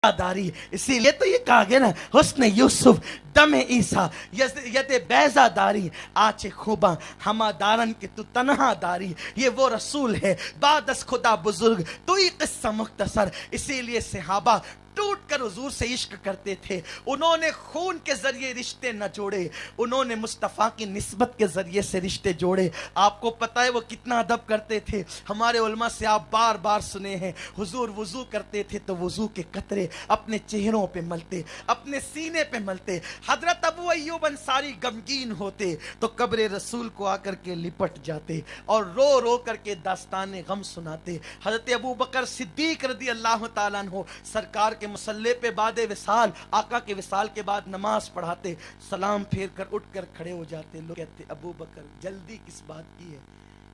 दारी, इसीलिए तो ये कहा गया ना, हुस्न यूसुफ दम ईसा यदे बैजा दारी आचे खूबा हमा दारन के तू तनहा दारी। ये वो रसूल है बादस खुदा बुजुर्ग तू ही किस्सा मुख्तसर। इसीलिए सहाबा टूट कर हुजूर से इश्क करते थे। उन्होंने खून के जरिए रिश्ते न जोड़े, उन्होंने मुस्तफ़ा की निस्बत के जरिए से रिश्ते जोड़े। आपको पता है वो कितना अदब करते थे। हमारे उलमा से आप बार बार सुने हैं, हुजूर वुजू करते थे तो वुजू के कतरे अपने चेहरों पे मलते, अपने सीने पे मलते। हजरत अबू अय्यूब अंसारी गमगीन होते तो कब्र रसूल को आकर के लिपट जाते और रो रो करके दास्तान गम सुनाते। हजरत अबू बकर सिद्दीक रदी अल्लाह ताला अन्हु सरकार के मुसल्ले पे बादे विसाल, आका के विसाल के बाद नमाज पढ़ाते, सलाम फेर कर उठ कर खड़े हो जाते। लोग कहते अबू बकर जल्दी किस बात की है?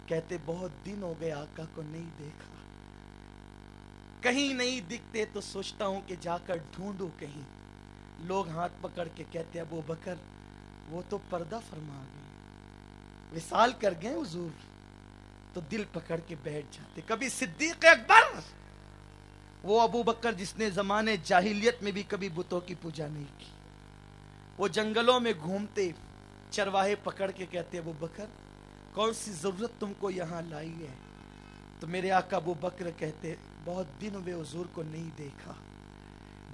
कहते बहुत दिन हो गए आका को नहीं देखा, कहीं नहीं दिखते तो सोचता हूं कि जाकर ढूंढूं कहीं। लोग हाथ पकड़ के कहते अबू बकर वो तो पर्दा फरमा गए, विसाल कर गए हुजूर। तो दिल पकड़ के बैठ जाते। कभी सिद्दीक अकबर, वो अबू बकर जिसने जमाने जाहिलियत में भी कभी बुतों की पूजा नहीं की, वो जंगलों में घूमते, चरवाहे पकड़ के कहते अबू बकर कौन सी जरूरत तुमको यहाँ लाई है? तो मेरे आका अबू बकर कहते बहुत दिन हुए हुजूर को नहीं देखा,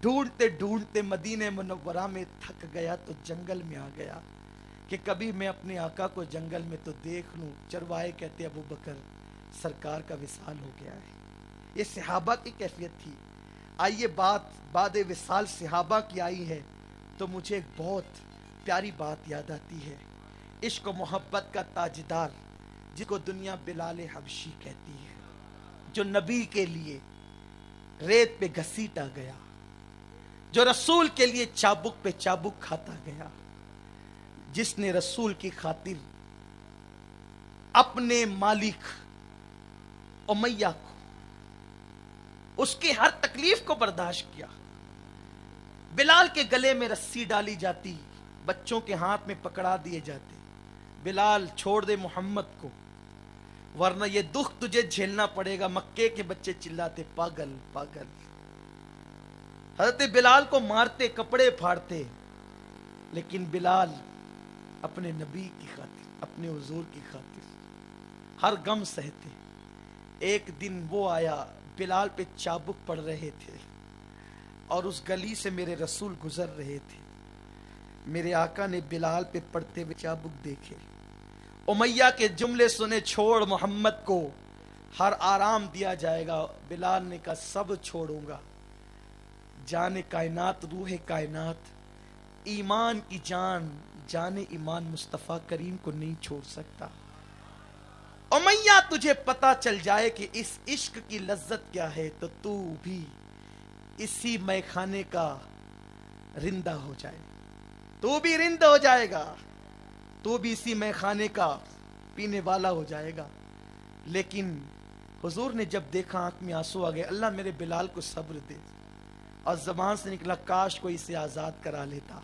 ढूंढते ढूंढते मदीने मुनव्वरा में थक गया तो जंगल में आ गया कि कभी मैं अपने आका को जंगल में तो देख लूं। चरवाहे कहते अबू बकर सरकार का विसाल हो गया है। ये सहाबा की कैफियत थी। आइए बात बादे विसाल सहाबा की आई है तो मुझे एक बहुत प्यारी बात याद आती है। इश्क और मोहब्बत का ताजदार जिसको दुनिया बिलाल हबशी कहती है, जो नबी के लिए रेत पे घसीटा गया, जो रसूल के लिए चाबुक पे चाबुक खाता गया, जिसने रसूल की खातिर अपने मालिक उमैया को, उसकी हर तकलीफ को बर्दाश्त किया। बिलाल के गले में रस्सी डाली जाती, बच्चों के हाथ में पकड़ा दिए जाते, बिलाल छोड़ दे मोहम्मद को वरना ये दुख तुझे झेलना पड़ेगा। मक्के के बच्चे चिल्लाते पागल पागल। हजरत बिलाल को मारते, कपड़े फाड़ते, लेकिन बिलाल अपने नबी की खातिर, अपने हुजूर की खातिर हर गम सहते। एक दिन वो आया, बिलाल पे चाबुक पड़ रहे थे और उस गली से मेरे रसूल गुजर रहे थे। मेरे आका ने बिलाल पे पड़ते हुए चाबुक देखे, उमैया के जुमले सुने, छोड़ मोहम्मद को हर आराम दिया जाएगा। बिलाल ने कहा सब छोड़ूंगा, जाने कायनात रूहे कायनात, ईमान की जान जाने ईमान मुस्तफा करीम को नहीं छोड़ सकता। उमैया तुझे पता चल जाए कि इस इश्क की लज्जत क्या है तो तू भी इसी मैखाने का रिंदा हो जाए, तू भी रिंदा हो जाएगा, तू भी इसी मैखाने का पीने वाला हो जाएगा। लेकिन हुजूर ने जब देखा आंख में आंसू आ गए, अल्लाह मेरे बिलाल को सब्र दे। और जबान से निकला काश कोई इसे आजाद करा लेता।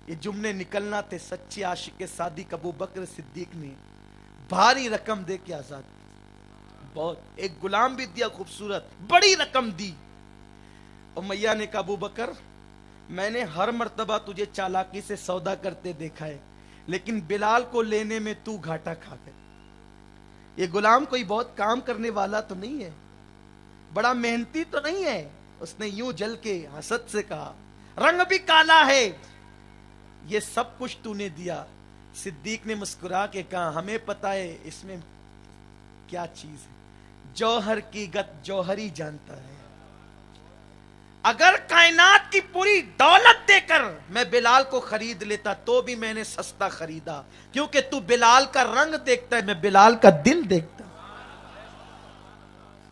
ये जुमले निकलना थे सच्चे आशिक सादिक अबू बकर सिद्दीक ने भारी रकम दे के आजाद, बहुत, एक गुलाम भी दिया खूबसूरत, बड़ी रकम दी। उमैया ने कहा अबू बकर मैंने हर मर्तबा तुझे चालाकी से सौदा करते देखा है, लेकिन बिलाल को लेने में तू घाटा खा गए। ये गुलाम कोई बहुत काम करने वाला तो नहीं है, बड़ा मेहनती तो नहीं है। उसने यूं जल के हसद से कहा रंग भी काला है, ये सब कुछ तूने दिया। सिद्दीक ने मुस्कुरा के कहा हमें पता है इसमें क्या चीज है, जौहर की गत जौहरी जानता है। अगर कायनात की पूरी दौलत देकर मैं बिलाल को खरीद लेता तो भी मैंने सस्ता खरीदा, क्योंकि तू बिलाल का रंग देखता है, मैं बिलाल का दिल देखता हूं।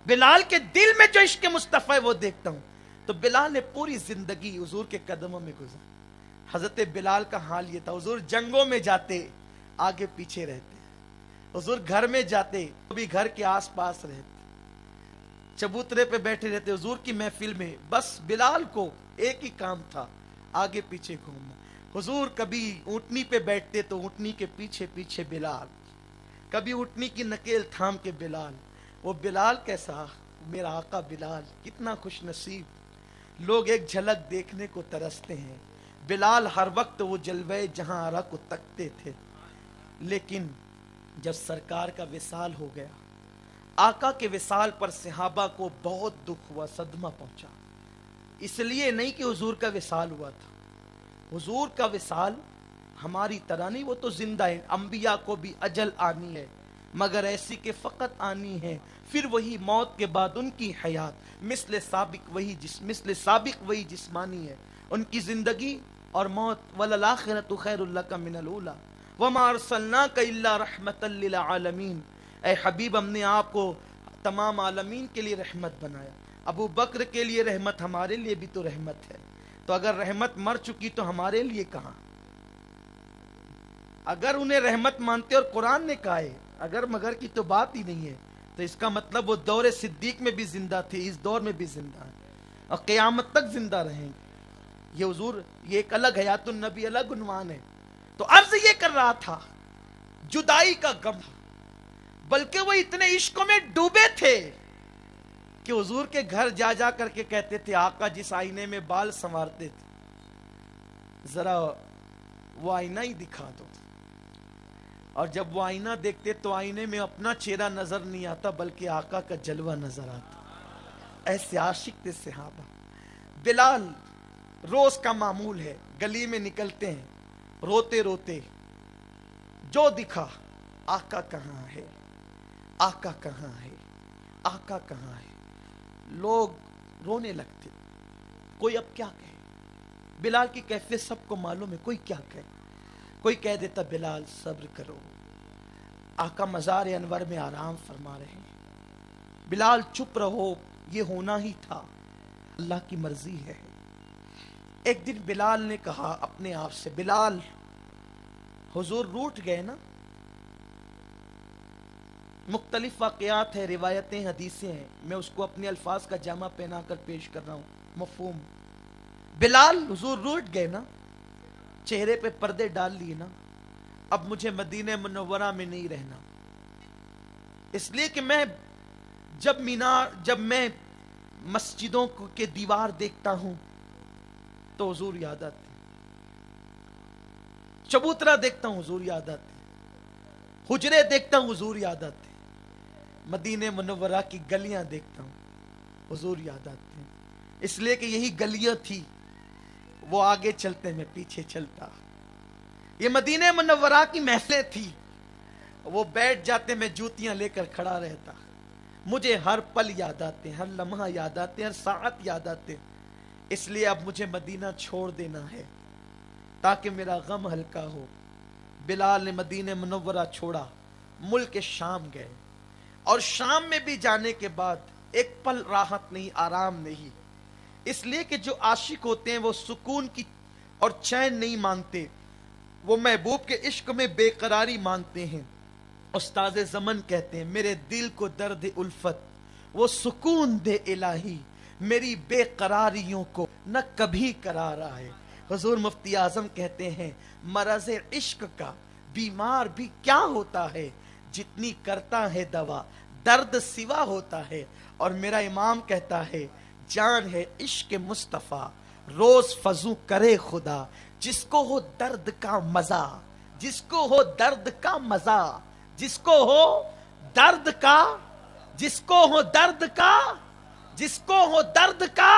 बिलाल के दिल में जो इश्क मुस्तफा है वो देखता हूं। तो बिलाल ने पूरी जिंदगी हुजूर के कदमों में गुजारी। हजरत बिलाल का हाल ये था, हुजूर जंगों में जाते आगे पीछे रहते, हुजूर घर में जाते तो भी घर के आसपास रहते, चबूतरे पे बैठे रहते हुजूर की महफिल में। बस बिलाल को एक ही काम था, आगे पीछे घूमना। हुजूर कभी ऊंटनी पे बैठते तो ऊंटनी के पीछे पीछे बिलाल, कभी ऊंटनी की नकेल थाम के बिलाल। वो बिलाल कैसा, मेरा आका बिलाल कितना खुश नसीब। लोग एक झलक देखने को तरसते हैं। बिलाल हर वक्त वो जलवे जहां आरा को तकते थे, लेकिन जब सरकार का विसाल हो गया, आका के विसाल पर सहाबा को बहुत दुख हुआ, सदमा पहुंचा। इसलिए नहीं कि हुजूर का विसाल हुआ था, हुजूर का विसाल हमारी तरह नहीं, वो तो जिंदा है। अंबिया को भी अजल आनी है, मगर ऐसी के फकत आनी है, फिर वही मौत के बाद उनकी हयात मिस्ल साबिक वही जिस्मानी है। उनकी जिंदगी और मौत वलल आखिरतु खैरुल लका मिनल ऊला वमा अरसलनाका इल्ला रहमतल लिल आलमीन। ऐ हबीब, हमने आपको तमाम आलमीन के लिए रहमत बनाया। अबू बकर के लिए रहमत, हमारे लिए भी तो रहमत है। तो अगर रहमत मर चुकी तो हमारे लिए कहां? अगर उन्हें रहमत मानते और कुरान ने कहा है अगर मगर की तो बात ही नहीं है, तो इसका मतलब वो दौर सिद्दीक में भी जिंदा थे, इस दौर में भी जिंदा है और क़यामत तक जिंदा रहेंगे। ये हुजूर, ये एक अलग हयातुन नबी, अलग उन्वान है। तो अर्ज ये कर रहा था, जुदाई का गम, बल्कि वो इतने इश्क में डूबे थे कि हुजूर के घर जा जा करके कहते थे, आका जिस आईने में बाल संवारते थे जरा वो आईना ही दिखा दो। और जब वो आईना देखते तो आईने में अपना चेहरा नजर नहीं आता, बल्कि आका का जलवा नजर आता। ऐसे आशिक थे सहाबा। बिलाल रोज का मामूल है, गली में निकलते हैं रोते रोते, जो दिखा आका कहां है, आका कहां है, आका कहां है। लोग रोने लगते। कोई अब क्या कहे, बिलाल की कैफियत सबको मालूम है, कोई क्या कहे। कोई कह देता बिलाल सब्र करो, आका मज़ार अनवर में आराम फरमा रहे हैं, बिलाल चुप रहो, ये होना ही था, अल्लाह की मर्जी है। एक दिन बिलाल ने कहा अपने आप से, बिलाल हुजूर रूठ गए ना। मुख्तलिफ वाक़यात है, रिवायतें, हदीसें हैं, मैं उसको अपने अल्फाज का जामा पहना कर पेश कर रहा हूँ, मफ़हूम। बिलाल हुजूर रूठ गए ना, चेहरे पे पर्दे डाल लिए ना, अब मुझे मदीने मुनव्वरा में नहीं रहना, इसलिए कि जब मैं मस्जिदों के दीवार देखता हूं तो हुजूर याद आते, चबूतरा देखता हूं हुजूर याद आते, हुजरे देखता हूं हुजूर याद आते, मदीने मुनव्वरा की गलियां देखता हूं हुजूर याद आते हैं। इसलिए कि यही गलियां थी, वो आगे चलते मैं पीछे चलता। ये मदीने मुनव्वरा की महफिलें थी, वो बैठ जाते मैं जूतियां लेकर खड़ा रहता। मुझे हर पल याद आते, हर लम्हा याद आते, हर साथ याद आते। इसलिए अब मुझे मदीना छोड़ देना है ताकि मेरा गम हल्का हो। बिलाल ने मदीने मुनव्वरा छोड़ा, मुल्क शाम गए, और शाम में भी जाने के बाद एक पल राहत नहीं, आराम नहीं। इसलिए कि जो आशिक होते हैं वो सुकून की और चैन नहीं मांगते, वो महबूब के इश्क में बेकरारी मांगते हैं। उस्ताद ज़मन कहते हैं, मेरे दिल को दर्द उल्फत वो सुकून दे इलाही, मेरी बेकरारियों को न कभी करारा है। हुजूर मुफ्ती आजम कहते हैं, मरज़ इश्क का बीमार भी क्या होता है, जितनी करता है दवा दर्द सिवा होता है। और मेरा इमाम कहता है, जान है इश्क मुस्तफ़ा रोज फजू करे खुदा, जिसको हो दर्द का मजा, जिसको हो दर्द का मजा, जिसको हो दर्द का, जिसको हो दर्द का, जिसको हो दर्द का,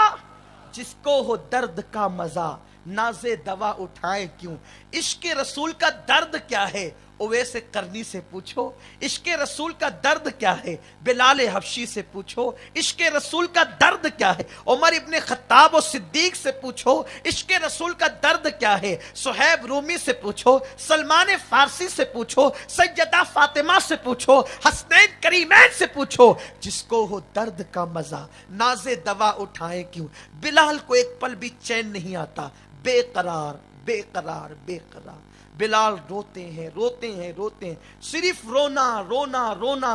जिसको हो दर्द का मजा, नाज़े दवा उठाए क्यों। इश्क रसूल का दर्द क्या है, उवैस करनी से पूछो। इश्क रसूल का दर्द क्या है, बिलाल हबशी से पूछो। इश्क रसूल का दर्द क्या है, उमर इब्ने खत्ताब और सिद्दीक से पूछो। इश्क रसूल का दर्द क्या है, सुहैब रूमी से पूछो, सलमान फारसी से पूछो, सैयदा फातिमा से पूछो, हसनैन करीमैन से पूछो। जिसको हो दर्द का मजा, नाज़े दवा उठाए क्यों। बिलाल को एक पल भी चैन नहीं आता, बेकरार बेकरार बेकरार। बिलाल रोते हैं रोते हैं रोते हैं, सिर्फ रोना रोना रोना।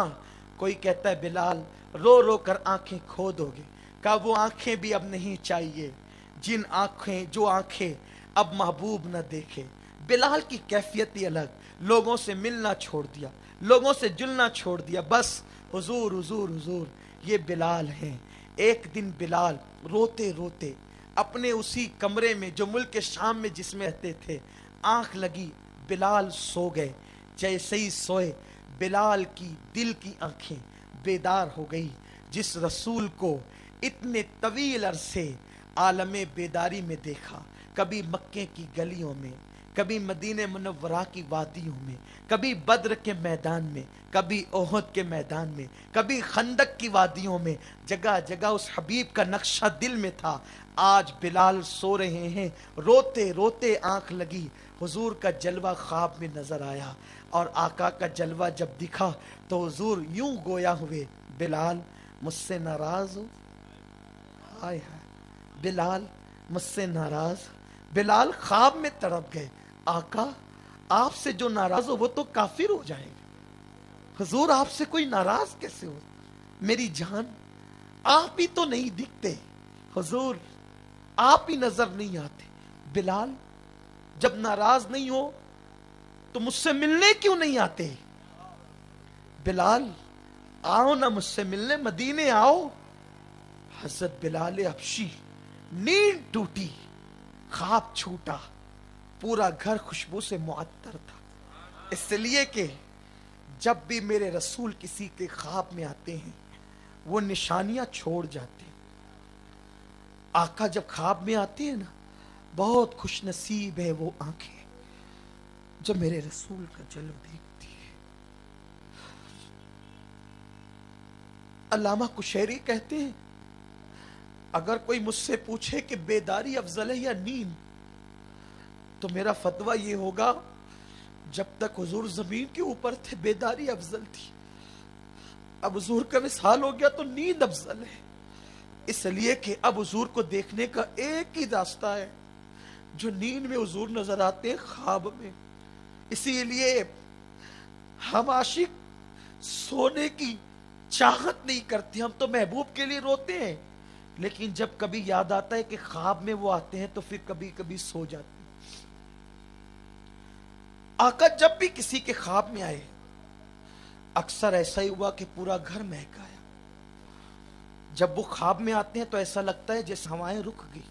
कोई कहता है बिलाल रो रो कर आंखें खो दोगे। कहा वो आंखें भी अब नहीं चाहिए, जो आंखें अब महबूब न देखे। बिलाल की कैफियत ही अलग, लोगों से मिलना छोड़ दिया, लोगों से जुलना छोड़ दिया, बस हुजूर हुजूर हुजूर। ये बिलाल हैं। एक दिन बिलाल रोते रोते اپنے اسی کمرے میں جو ملک شام میں جس میں رہتے تھے، آنکھ لگی، بلال سو گئے۔ جیسے ہی سوئے، بلال کی دل کی آنکھیں بیدار ہو گئی۔ جس رسول کو اتنے طویل عرصے عالم بیداری میں دیکھا، کبھی مکے کی گلیوں میں، کبھی مدینہ منورہ کی وادیوں میں، کبھی بدر کے میدان میں، کبھی احد کے میدان میں، کبھی خندق کی وادیوں میں، جگہ جگہ اس حبیب کا نقشہ دل میں تھا۔ آج بلال سو رہے ہیں، روتے روتے آنکھ لگی، حضور کا جلوہ خواب میں نظر آیا، اور آقا کا جلوہ جب دکھا تو حضور یوں گویا ہوئے، بلال مجھ سے ناراض ہو؟ ہائے ہائے، بلال مجھ سے ناراض؟ بلال خواب میں تڑپ گئے، آقا آپ سے جو ناراض ہو وہ تو کافر ہو جائے گا، حضور آپ سے کوئی ناراض کیسے ہو؟ میری جان آپ ہی تو نہیں دکھتے، حضور آپ ہی نظر نہیں آتے۔ بلال جب ناراض نہیں ہو تو مجھ سے ملنے کیوں نہیں آتے؟ بلال آؤ نا مجھ سے ملنے، مدینے آؤ۔ حضرت بلال حبشی، نیند ٹوٹی، خواب چھوٹا، پورا گھر خوشبو سے معطر تھا، اس لیے کہ جب بھی میرے رسول کسی کے خواب میں آتے ہیں وہ نشانیاں چھوڑ جاتے ہیں۔ آقا جب خواب میں آتے ہیں نا، بہت خوش نصیب ہے وہ آنکھیں جو میرے رسول کا جلوہ دیکھتی ہے۔ علامہ کشیری کہتے ہیں اگر کوئی مجھ سے پوچھے کہ بیداری افضل ہے یا نیند، تو میرا فتویٰ یہ ہوگا جب تک حضور زمین کے اوپر تھے بیداری افضل تھی، اب حضور کا وصال ہو گیا تو نیند افضل ہے، اس لیے کہ اب حضور کو دیکھنے کا ایک ہی راستہ ہے، جو نیند میں حضور نظر آتے ہیں، خواب میں۔ اسی لیے ہم عاشق سونے کی چاہت نہیں کرتے، ہم تو محبوب کے لیے روتے ہیں، لیکن جب کبھی یاد آتا ہے کہ خواب میں وہ آتے ہیں تو پھر کبھی کبھی سو جاتے ہیں۔ آقا جب بھی کسی کے خواب میں آئے، اکثر ایسا ہی ہوا کہ پورا گھر مہک آیا۔ جب وہ خواب میں آتے ہیں تو ایسا لگتا ہے جیسے ہوائیں رک گئی،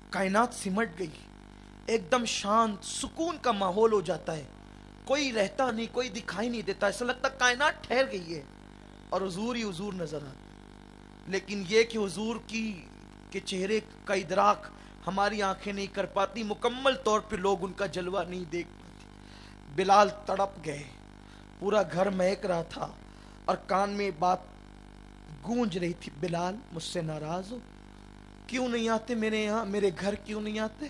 کائنات سمٹ گئی، ایک دم شانت سکون کا ماحول ہو جاتا ہے، کوئی رہتا نہیں، کوئی دکھائی نہیں دیتا، ایسا لگتا کائنات ٹھہر گئی ہے اور حضور ہی حضور نظر آتے۔ لیکن یہ کہ حضور کے چہرے کا ادراک ہماری آنکھیں نہیں کر پاتی، مکمل طور پہ لوگ ان کا جلوہ نہیں دیکھ پاتے۔ بلال تڑپ گئے، پورا گھر مہک رہا تھا اور کان میں بات گونج رہی تھی، بلال مجھ سے ناراض ہو؟ کیوں نہیں آتے میرے یہاں، میرے گھر کیوں نہیں آتے،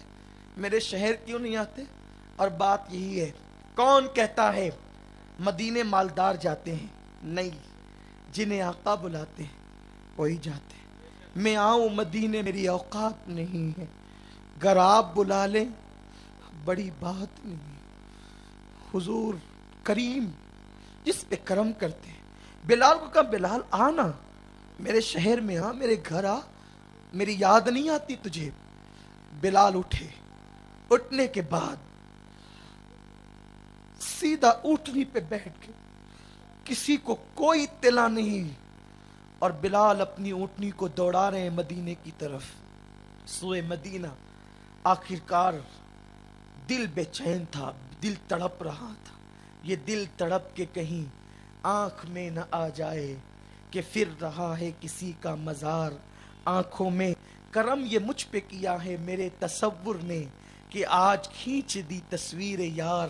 میرے شہر کیوں نہیں آتے؟ اور بات یہی ہے، کون کہتا ہے مدینے مالدار جاتے ہیں؟ نہیں، جنہیں آقا بلاتے ہیں وہی جاتے ہیں۔ میں آؤں مدینے میری اوقات نہیں ہے، گر آپ بلا لیں بڑی بات نہیں۔ حضور کریم جس پہ کرم کرتے ہیں، بلال کو کہا بلال آنا، میرے شہر میں آ، میرے گھر آ، میری یاد نہیں آتی تجھے؟ بلال اٹھے، اٹھنے کے بعد سیدھا اونٹنی پہ بیٹھ گئے، کسی کو کوئی اطلاع نہیں، اور بلال اپنی اونٹنی کو دوڑا رہے ہیں مدینے کی طرف، سوئے مدینہ۔ آخرکار دل بے چین تھا، دل تڑپ رہا تھا، یہ دل تڑپ کے کہیں آنکھ میں نہ آ جائے کہ پھر رہا ہے کسی کا مزار آنکھوں میں۔ کرم یہ مجھ پہ کیا ہے میرے تصور نے کہ آج کھینچ دی تصویر یار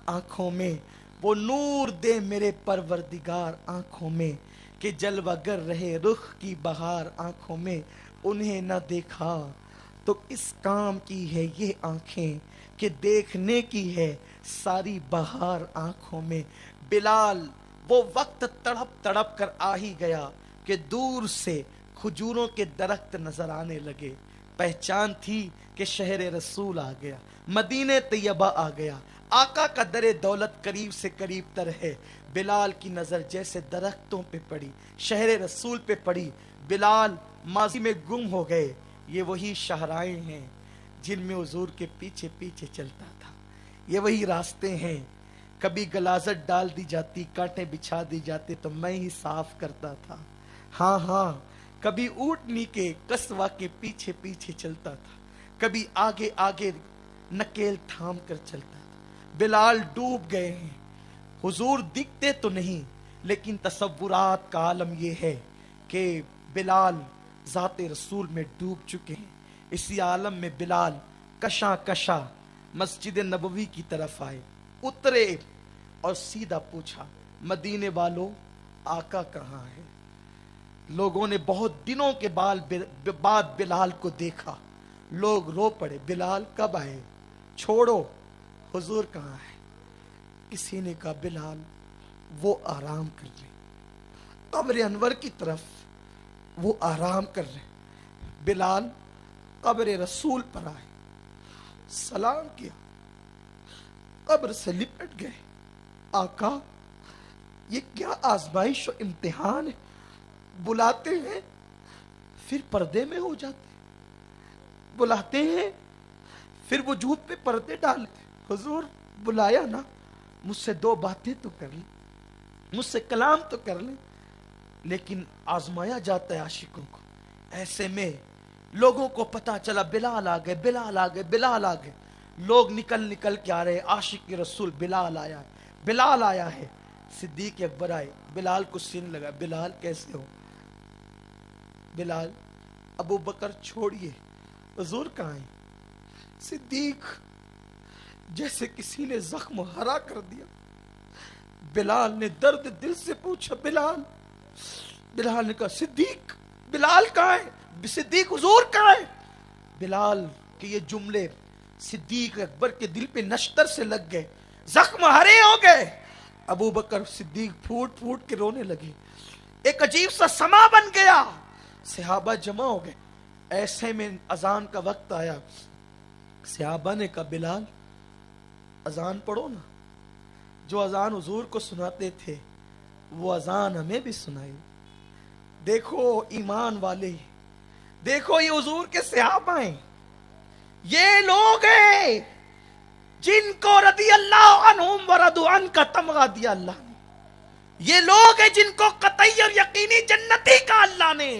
آنکھوں میں، وہ نور دے میرے پروردگار آنکھوں میں کہ جلوہ گر رہے رخ کی بہار آنکھوں میں، انہیں نہ دیکھا تو کس کام کی ہے یہ آنکھیں کہ دیکھنے کی ہے ساری بہار آنکھوں میں۔ بلال وہ وقت تڑپ تڑپ کر آ ہی گیا کہ دور سے کھجوروں کے درخت نظر آنے لگے، پہچان تھی کہ شہر رسول آ گیا، مدینہ طیبہ آ گیا، آقا کا در دولت قریب سے قریب تر ہے۔ بلال کی نظر جیسے درختوں پہ پڑی، شہر رسول پہ پڑی، بلال ماضی میں گم ہو گئے۔ یہ وہی شاہراہیں ہیں جن میں حضور کے پیچھے پیچھے چلتا تھا، یہ وہی راستے ہیں، کبھی غلاظت ڈال دی جاتی، کانٹے بچھا دی جاتے تو میں ہی صاف کرتا تھا۔ ہاں ہاں، کبھی اونٹنی کے قصوہ کے پیچھے پیچھے چلتا تھا، کبھی آگے آگے نکیل تھام کر چلتا تھا۔ بلال ڈوب گئے ہیں، حضور دکھتے تو نہیں، لیکن تصورات کا عالم یہ ہے کہ بلال ذات رسول میں ڈوب چکے ہیں۔ اسی عالم میں بلال کشاں کشاں مسجد نبوی کی طرف آئے، اترے اور سیدھا پوچھا، مدینے والوں آقا کہاں ہے؟ لوگوں نے بہت دنوں کے بعد بلال کو دیکھا، لوگ رو پڑے، بلال کب آئے؟ چھوڑو، حضور کہاں ہے؟ کسی نے کہا بلال وہ آرام کر رہے، قبر انور کی طرف وہ آرام کر رہے۔ بلال قبر رسول پر آئے، سلام کیا، قبر سے لپٹ گئے۔ آقا یہ کیا آزمائش و امتحان ہے؟ بلاتے ہیں پھر پردے میں ہو جاتے، بلاتے ہیں پھر وجود پہ پردے ڈالتے۔ حضور بلایا نا، مجھ سے دو باتیں تو کر لیں، مجھ سے کلام تو کر لیں۔ لیکن آزمایا جاتا ہے عاشقوں کو۔ ایسے میں لوگوں کو پتا چلا بلال آ گئے، بلال آ گئے، بلال آ گئے۔ لوگ نکل کے آ رہے، عاشق رسول بلال آیا ہے، بلال آیا ہے۔ صدیق اکبر آئے، بلال کو سینے لگا، بلال کیسے ہو؟ بلال ابو بکر چھوڑیے، حضور کہاں ہیں؟ صدیق جیسے کسی نے زخم ہرا کر دیا۔ بلال نے درد دل سے پوچھا، بلال؟ بلال نے کہا صدیق، بلال کہاں ہے؟ صدیق حضور کہاں ہے؟ بلال کے یہ جملے صدیق اکبر کے دل پہ نشتر سے لگ گئے، زخم ہرے ہو گئے۔ ابو بکر صدیق پھوٹ پھوٹ کے رونے لگے، ایک عجیب سا سما بن گیا، صحابہ جمع ہو گئے۔ ایسے میں اذان کا وقت آیا، صحابہ نے کہا بلال اذان پڑھو نا، جو اذان حضور کو سناتے تھے وہ اذان ہمیں بھی سنائی۔ دیکھو ایمان والے، دیکھو یہ حضور کے صحابہ ہیں، یہ لوگ ہیں جن کو رضی اللہ عنہم ورضوا عنہ کا تمغہ دیا اللہ نے، یہ لوگ ہیں جن کو قطعی اور یقینی جنتی کا اللہ نے۔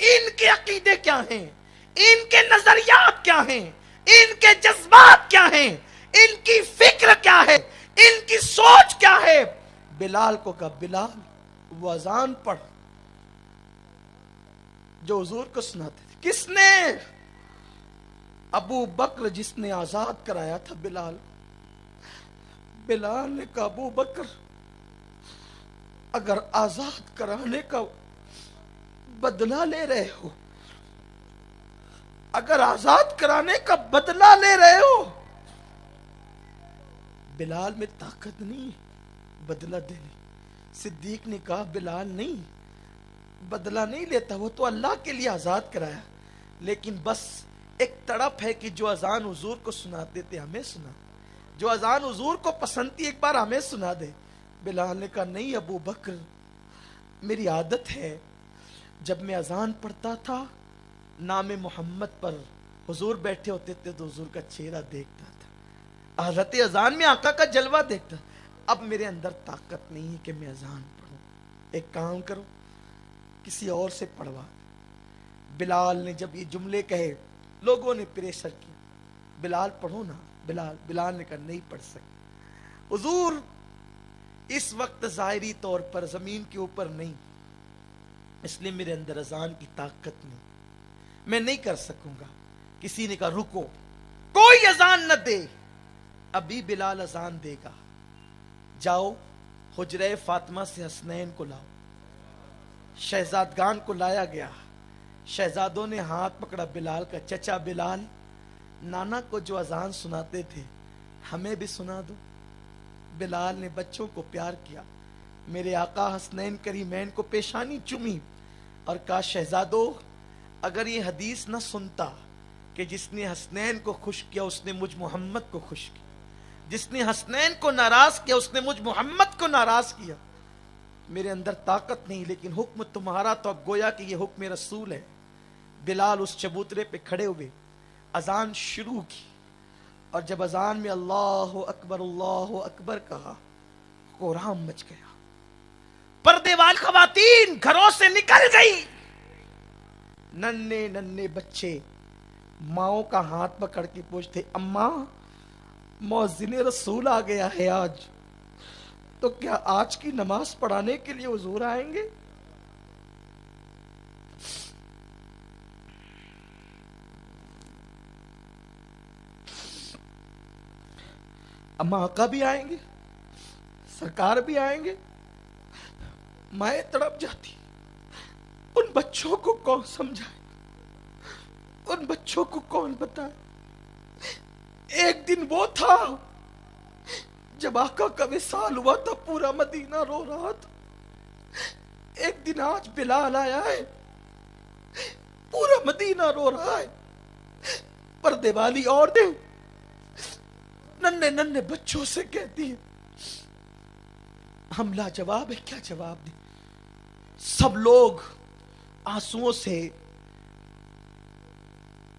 ان کے عقیدے کیا ہیں، ان کے نظریات کیا ہیں، ان کے جذبات کیا ہیں، ان کی فکر کیا ہے، ان کی سوچ کیا ہے۔ بلال کو کہا بلال وہ اذان پڑھ جو حضور کو سناتے تھے۔ کس نے؟ ابو بکر، جس نے آزاد کرایا تھا بلال۔ بلال نے کہا ابو بکر اگر آزاد کرانے کا بدلہ لے رہے ہو، اگر آزاد کرانے کا بدلہ لے رہے ہو، بلال میں طاقت نہیں بدلہ دینے۔ صدیق نے کہا بلال نہیں، بدلہ نہیں لیتا، وہ تو اللہ کے لیے آزاد کرایا، لیکن بس ایک تڑپ ہے کہ جو اذان حضور کو سناتے تھے ہمیں سنا، جو اذان حضور کو پسند تھی ایک بار ہمیں سنا دے۔ بلال نے کہا نہیں ابو بکر، میری عادت ہے جب میں اذان پڑھتا تھا نام محمد پر حضور بیٹھے ہوتے تھے تو حضور کا چہرہ دیکھتا تھا، حضرت اذان میں آقا کا جلوہ دیکھتا۔ اب میرے اندر طاقت نہیں ہے کہ میں اذان پڑھوں، ایک کام کرو کسی اور سے پڑھوا۔ بلال نے جب یہ جملے کہے لوگوں نے پریشر کیا، بلال پڑھو نا۔ بلال نے کہا نہیں پڑھ سکتے حضور، اس وقت ظاہری طور پر زمین کے اوپر نہیں، اس لیے میرے اندر اذان کی طاقت نہیں، میں نہیں کر سکوں گا۔ کسی نے کہا رکو، کوئی اذان نہ دے، ابھی بلال اذان دے گا، جاؤ حجرہ فاطمہ سے حسنین کو لاؤ۔ شہزادگان کو لایا گیا، شہزادوں نے ہاتھ پکڑا بلال کا، چچا بلال نانا کو جو اذان سناتے تھے ہمیں بھی سنا دو۔ بلال نے بچوں کو پیار کیا، میرے آقا حسنین کریمین کو پیشانی چومی اور کہا شہزادو اگر یہ حدیث نہ سنتا کہ جس نے حسنین کو خوش کیا اس نے مجھ محمد کو خوش کیا، جس نے حسنین کو ناراض کیا اس نے مجھ محمد کو ناراض کیا۔ میرے اندر طاقت نہیں، لیکن حکم تمہارا تو اب گویا کہ یہ حکم رسول ہے۔ بلال اس چبوترے پہ کھڑے ہوئے، اذان شروع کی، اور جب اذان میں اللہ اکبر کہا کوہرام مچ گیا، پردے والی خواتین گھروں سے نکل گئی، नन्हे नन्हे बच्चे माओ का हाथ पकड़ के पूछते, अम्मा मौज़िन रसूल आ गया है आज, तो क्या आज की नमाज पढ़ाने के लिए हुजूर आएंगे? अम्मा आका भी आएंगे, सरकार भी आएंगे। माए तड़प जाती, उन बच्चों को कौन समझाए, उन बच्चों को कौन बताए। एक दिन वो था जब आका का विसाल हुआ था, पूरा मदीना रो रहा था। एक दिन आज बिलाल आया है, पूरा मदीना रो रहा है। पर्दे वाली औरतें नन्हे नन्हे बच्चों से कहती है, हम लाजवाब है, क्या जवाब दे। सब लोग आंसुओं से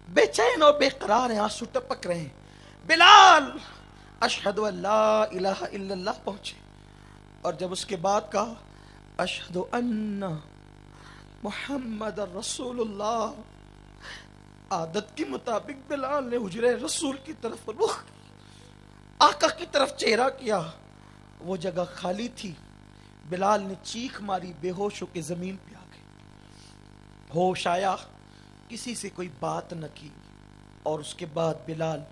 बेचैन और बेकरार हैं, आंसू टपक रहे हैं। बिलाल अशहदु अल्ला इलाहा इल्लल्लाह पहुंचे, और जब उसके बाद कहा अशहदु अन्ना मुहम्मद रसूलुल्लाह, आदत के मुताबिक बिलाल ने हुजरे रसूल की तरफ रुख, आका की तरफ चेहरा किया। वो जगह खाली थी। बिलाल ने चीख मारी, बेहोश होकर जमीन पे आ गए। होश आया, किसी से कोई बात न की, और उसके बाद बिलाल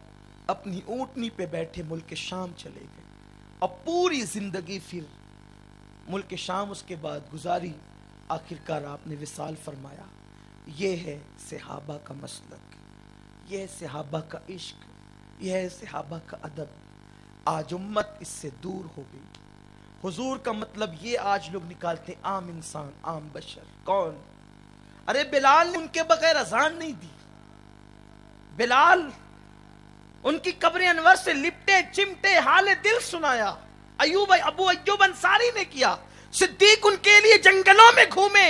अपनी ऊंटनी पे बैठे मुल्क शाम चले गए। अब पूरी जिंदगी फिर मुल्क शाम उसके बाद गुजारी। आखिरकार आपने विसाल फरमाया। ये है सहाबा का मसलक, ये है सहाबा का इश्क, यह है सहाबा का अदब। आज उम्मत इससे दूर हो गई। हुजूर का मतलब ये आज लोग निकालते, आम इंसान, आम बशर। कौन? अरे बिलाल ने उनके बगैर अजान नहीं दी। बिलाल उनकी कब्र अनवर से लिपटे चिमटे हाले दिल सुनाया। अबू अय्यूब अंसारी ने किया। सिद्दीक उनके लिए जंगलों में घूमे।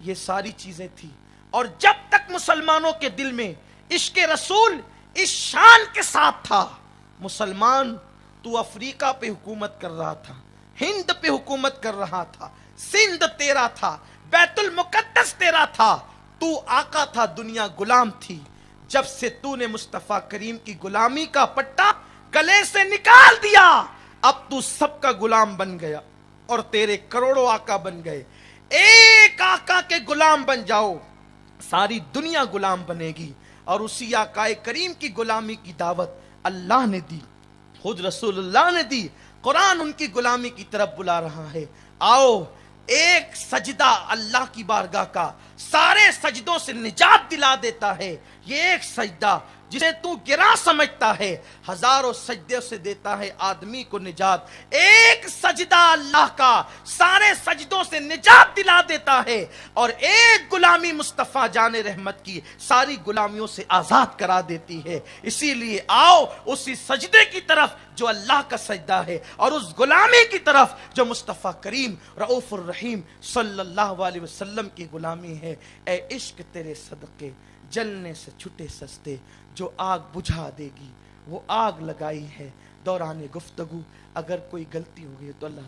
ये सारी चीजें थी। और जब तक मुसलमानों के दिल में इश्क रसूल इस शान के साथ था, मुसलमान, तू अफ्रीका पे हुकूमत कर रहा था, हिंद पे हुकूमत कर रहा था, सिंध तेरा था, बैतुल मुकद्दस तेरा था, तू आका था, दुनिया गुलाम थी। जब से तूने मुस्तफा करीम की गुलामी का पट्टा गले से निकाल दिया, अब तू सबका गुलाम बन गया और तेरे करोड़ों आका बन गए। एक आका के गुलाम बन जाओ, सारी दुनिया गुलाम बनेगी। और उसी आकाए करीम की गुलामी की दावत अल्लाह ने दी, खुद रसूलुल्लाह ने दी। कुरान उनकी गुलामी की तरफ बुला रहा है। आओ, एक सजदा अल्लाह की बारगाह का सारे सजदों से निजात दिला देता है। ये एक सजदा जिसे तू गिरा समझता है, हजारों सजदे से देता है आदमी को निजात। एक सजदा अल्लाह का सारे सजदों से निजात दिला देता है, और एक गुलामी मुस्तफा जाने रहमत की सारी गुलामियों से आजाद करा देती है। इसीलिए आओ उसी सजदे की तरफ जो अल्लाह का सजदा है, और उस गुलामी की तरफ जो मुस्तफा करीम रऊफुर रहीम सल्लल्लाहु अलैहि वसल्लम की गुलामी है। ए इश्क तेरे सदके जलने से छुटे सस्ते, जो आग बुझा देगी वो आग लगाई है। दौरान गुफ्तगू अगर कोई गलती हो गई तो अल्लाह